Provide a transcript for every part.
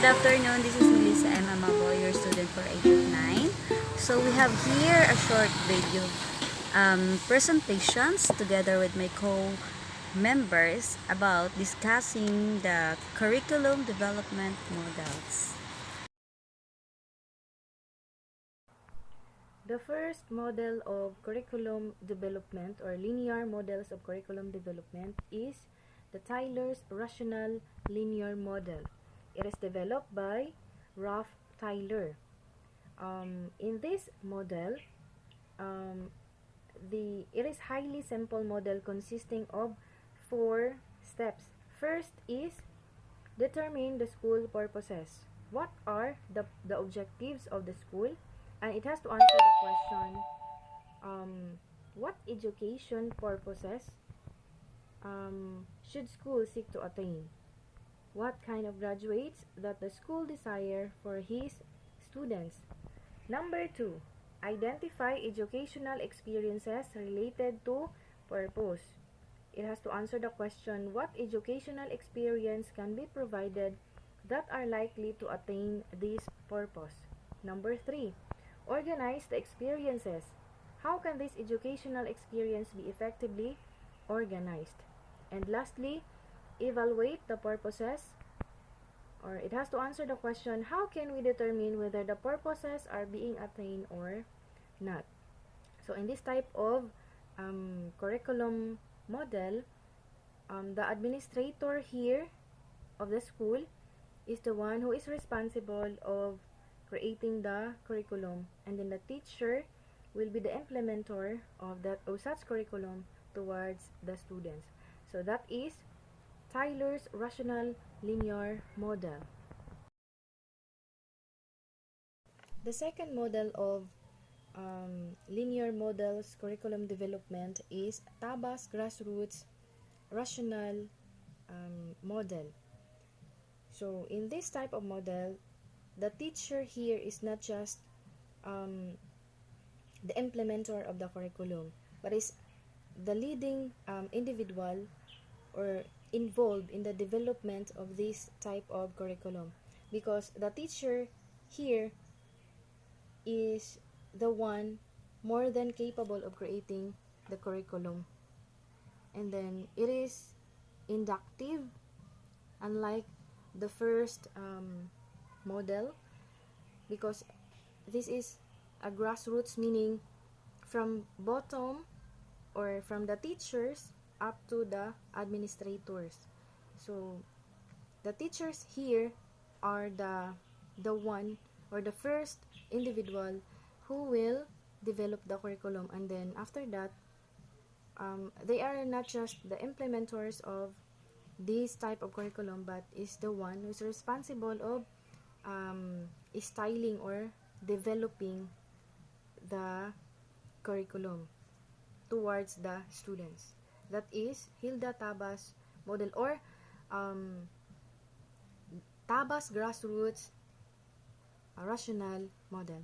afternoon, this is Melissa M. Amago, your student for educ-9. So we have here a short video presentations together with my co-members about discussing the curriculum development models. The first model of curriculum development or linear models of curriculum development is the Tyler's rational linear model. It is developed by Ralph Tyler. In this model, it is highly simple model consisting of 4 steps. First is determine the school purposes. What are the objectives of the school? And it has to answer the question, what education purposes should school seek to attain? What kind of graduates that the school desire for his students? Number 2, identify educational experiences related to purpose. It has to answer the question, what educational experience can be provided that are likely to attain this purpose? Number 3, organize the experiences. How can this educational experience be effectively organized? And lastly, evaluate the purposes, or it has to answer the question, how can we determine whether the purposes are being attained or not? So in this type of curriculum model, the administrator here of the school is the one who is responsible of creating the curriculum, and then the teacher will be the implementer of such curriculum towards the students. So that is Tyler's rational linear model. The second model of linear models curriculum development is Taba's grassroots rational model. So in this type of model, the teacher here is not just the implementer of the curriculum, but is the leading individual or involved in the development of this type of curriculum, because the teacher here is the one more than capable of creating the curriculum. And then it is inductive, unlike the first model, because this is a grassroots, meaning from bottom or from the teachers up to the administrators. So the teachers here are the one or the first individual who will develop the curriculum, and then after that they are not just the implementers of this type of curriculum, but is the one who is responsible of styling or developing the curriculum towards the students. That is Hilda Taba's model, or Taba's grassroots rational model.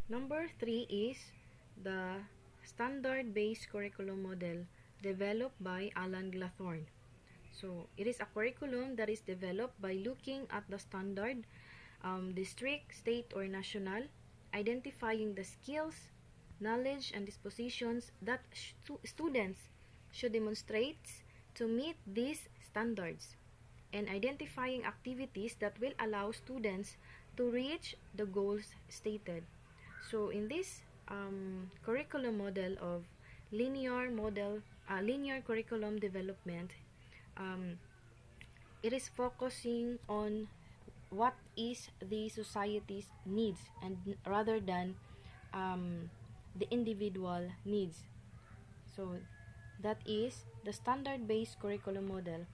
Number 3 is the standard-based curriculum model developed by Alan Glathorn. So it is a curriculum that is developed by looking at the standard, district, state, or national, identifying the skills, knowledge, and dispositions that students should demonstrate to meet these standards, and identifying activities that will allow students to reach the goals stated. So in this curriculum model of linear curriculum development, it is focusing on what is the society's needs, and rather than the individual needs. So that is the standard-based curriculum model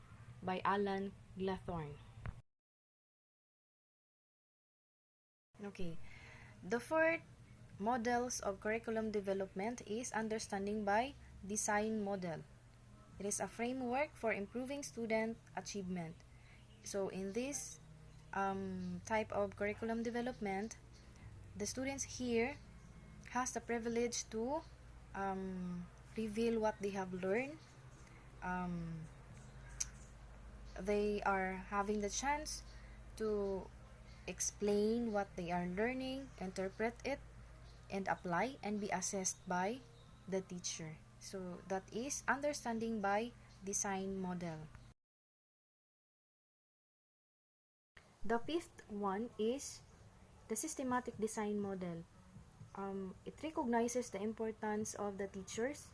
by Alan Glathorn. Okay, the fourth models of curriculum development is understanding by design model. It is a framework for improving student achievement. So in this type of curriculum development, the students here has the privilege to reveal what they have learned. They are having the chance to explain what they are learning, interpret it, and apply and be assessed by the teacher. So that is understanding by design model. The fifth one is the systematic design model. It recognizes the importance of the teachers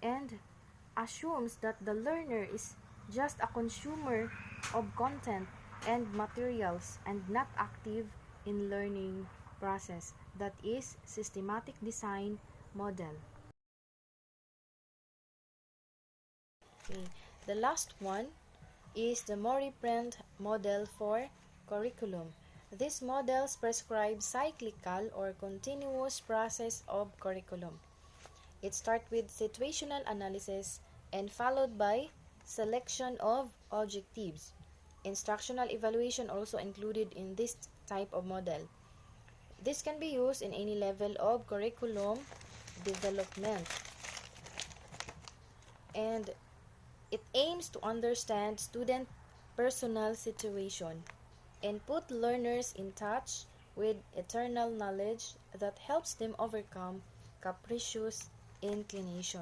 and assumes that the learner is just a consumer of content and materials and not active in learning process. That is systematic design model. Okay. The last one is the Mori-Prent model for curriculum. These models prescribe cyclical or continuous process of curriculum. It starts with situational analysis and followed by selection of objectives. Instructional evaluation also included in this type of model. This can be used in any level of curriculum development. And it aims to understand student personal situation and put learners in touch with eternal knowledge that helps them overcome capricious inclination.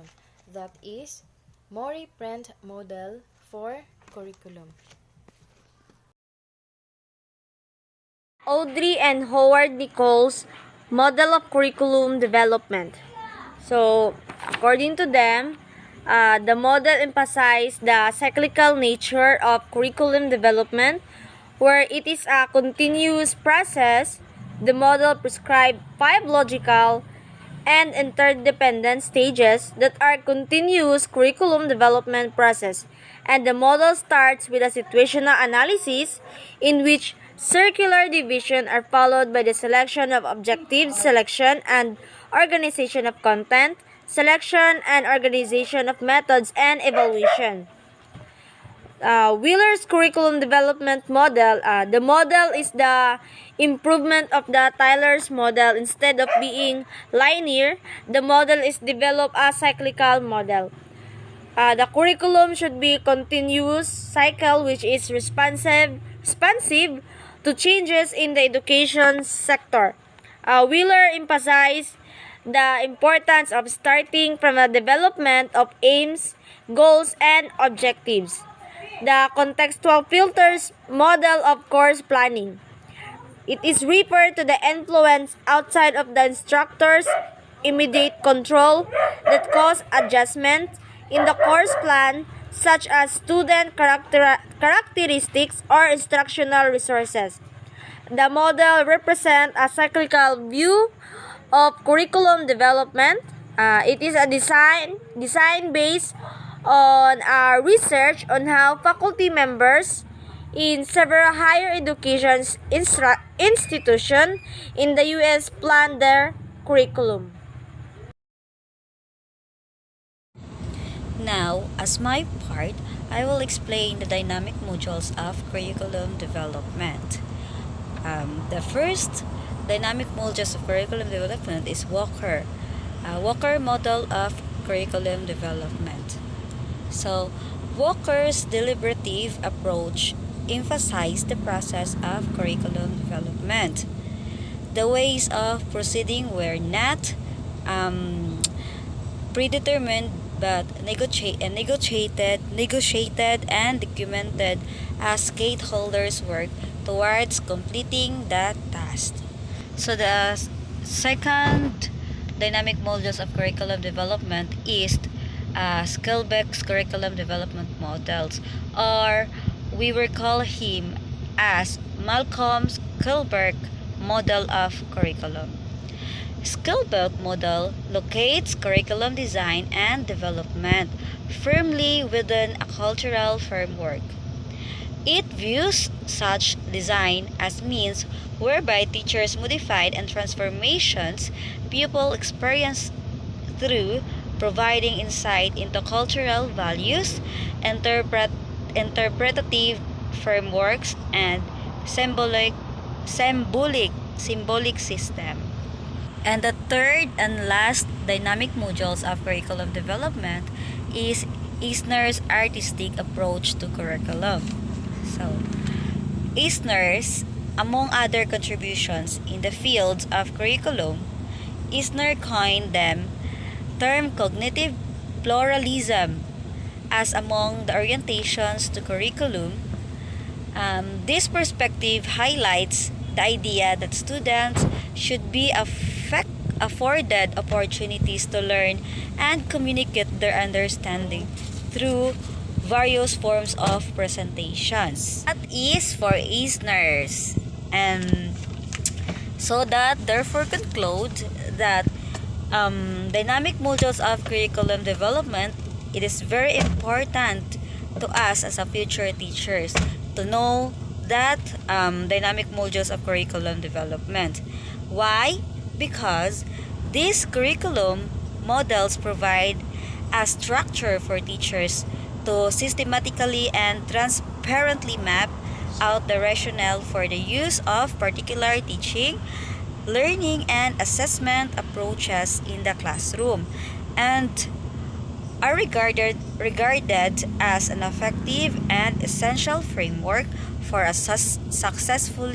That is Mori-Prent model for curriculum. Audrey and Howard Nichols model of curriculum development. So, according to them, the model emphasized the cyclical nature of curriculum development, where it is a continuous process. The model prescribed 5 logical and interdependent stages that are continuous curriculum development process, and the model starts with a situational analysis in which circular division are followed by the selection of objectives, selection and organization of content, selection and organization of methods, and evaluation. Wheeler's curriculum development model, the model is the improvement of the Tyler's model. Instead of being linear, the model is developed as cyclical model. The curriculum should be continuous cycle which is responsive to changes in the education sector. Wheeler emphasized the importance of starting from the development of aims, goals, and objectives. The contextual filters model of course planning. It is referred to the influence outside of the instructor's immediate control that cause adjustment in the course plan, such as student characteristics or instructional resources. The model represents a cyclical view of curriculum development. It is a design based on research on how faculty members in several higher education institutions in the U.S. plan their curriculum. Now, as my part, I will explain the dynamic modules of curriculum development. The first dynamic modules of curriculum development is Walker model of curriculum development. So, Walker's deliberative approach emphasized the process of curriculum development. The ways of proceeding were not predetermined but negotiated and documented as stakeholders work towards completing that task. So the second dynamic modules of curriculum development is Skilbeck's curriculum development models, or we will call him as Malcolm Skilbeck model of curriculum. Skilbeck model locates curriculum design and development firmly within a cultural framework. It views such design as means whereby teachers modified and transformations pupil experience through providing insight into cultural values, interpretative frameworks, and symbolic, symbolic system. And the third and last dynamic modules of curriculum development is Eisner's artistic approach to curriculum. So, Eisner's, among other contributions in the fields of curriculum, Eisner coined them term cognitive pluralism as among the orientations to curriculum. This perspective highlights the idea that students should be afforded opportunities to learn and communicate their understanding through various forms of presentations. That is for Eisner's. And so that therefore conclude that dynamic modules of curriculum development, it is very important to us as a future teachers to know that dynamic modules of curriculum development. Why? Because these curriculum models provide a structure for teachers to systematically and transparently map out the rationale for the use of particular teaching, learning, and assessment approaches in the classroom, and are regarded as an effective and essential framework for a successful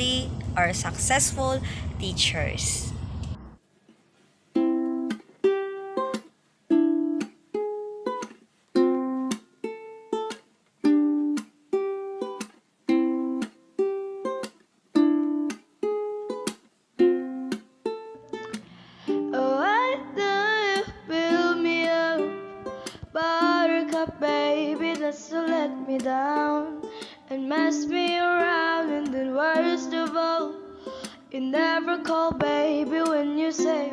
teachers. Why do you fill me up, Buttercup baby, just to let me down and mess me around? And then worst of all, you never call baby when you say